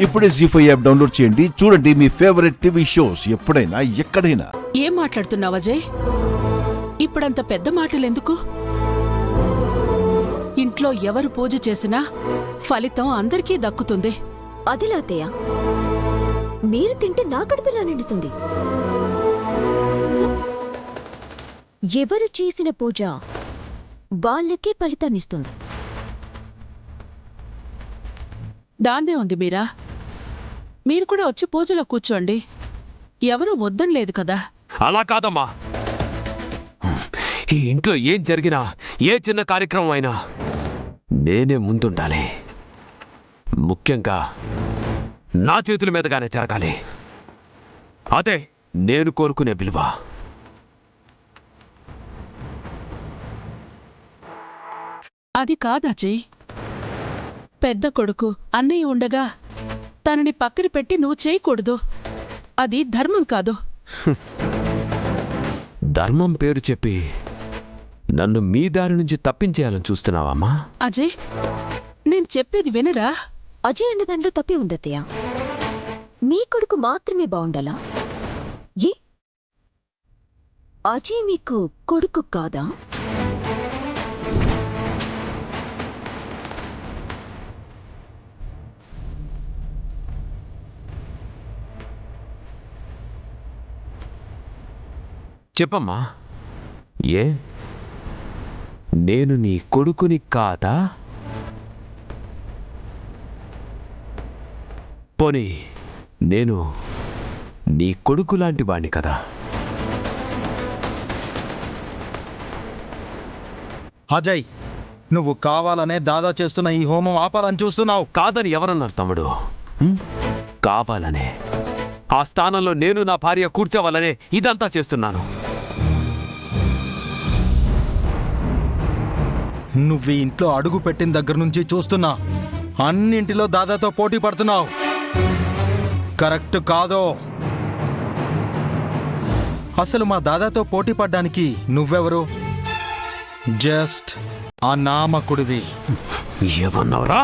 ఇప్పుడే జీ5 app download చేయండి. చూడండి మీ ఫేవరెట్ టీవీ షోస్ ఎప్పుడైనా ఎక్కడైనా. ఏం మాట్లాడుతున్నావు అజయ్? ఇప్పుడంత పెద్ద మాటలెందుకు? ఇంట్లో ఎవరు పూజ చేసినా ఫలితం అందరికీ దక్కుతుంది. అదిలా అత్తయ్య, మీరు తింటే నా కడుపులా నిండుతుంది. ఎవరు చేసిన పూజ వాళ్ళకే ఫలితాన్నిస్తుంది. దాందే ఉంది మీరా. మీరు కూడా వచ్చి పూజలో కూర్చోండి. ఎవరూ వద్దని లేదు కదా. అలా కాదమ్మా. ఈ ఇంట్లో ఏం జరిగినా, ఏ చిన్న కార్యక్రమం అయినా నేనే ముందుండాలి. ముఖ్యంగా నా చేతుల మీదగానే జరగాలి. అదే నేను కోరుకునే విలువ. అది కాదజయ్. పెద్ద కొడుకు అన్నయ్య ఉండగా తనని పక్కన పెట్టి నువ్వు చేయకూడదు. అది ధర్మం కాదు. ధర్మం పేరు చెప్పి నన్ను మీ దారి నుంచి తప్పించేయాలని చూస్తున్నావమ్మా? అజయ్, నేను చెప్పేది వినరా? అజయ్ అన్న దాంట్లో తప్పే ఉందత్తయ్య. మీ కొడుకు మాత్రమే బాగుండాలా? ఏ అజయ్ మీకు కొడుకు కాదా? చెప్పమ్మా. ఏ నేను నీ కొడుకుని కాదా? పోనీ నేను నీ కొడుకు లాంటి వాణ్ణి కదా? అజయ్, నువ్వు కావాలనే దాదా చేస్తున్న ఈ హోమం ఆపాలని చూస్తున్నావు. కాదని ఎవరన్నారు తమ్ముడు? కావాలనే, ఆ స్థానంలో నేను నా భార్య కూర్చోవాలనే ఇదంతా చేస్తున్నాను. నువ్వు ఈ ఇంట్లో అడుగు పెట్టిన దగ్గర నుంచి చూస్తున్నా అన్నింటిలో దాదాతో పోటీ పడుతున్నావు. కరెక్ట్ కాదో? అసలు మా దాదాతో పోటీ పడ్డానికి నువ్వెవరు? జస్ట్ ఆ నామకుడివి. ఏమన్నావురా?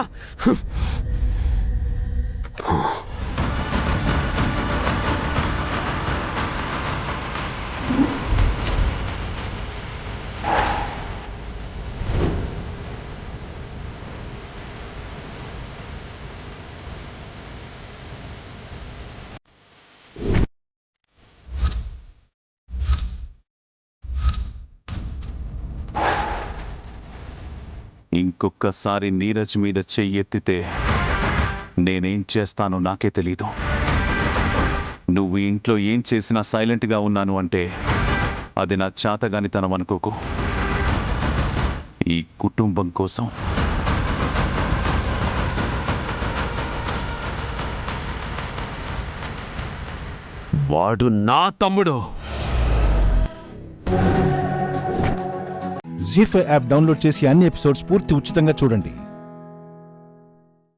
ఇంకొక్కసారి నీరజ్ మీద చెయ్యెత్తితే నేనేం చేస్తానో నాకే తెలీదు. నువ్వు ఇంట్లో ఏం చేసినా సైలెంట్గా ఉన్నాను అంటే అది నా చాతగానితనం అనుకోకు. ఈ కుటుంబం కోసం. వాడు నా తమ్ముడు. జీ5 యాప్ డౌన్లోడ్ చేసి అన్ని ఎపిసోడ్స్ పూర్తి ఉచితంగా చూడండి.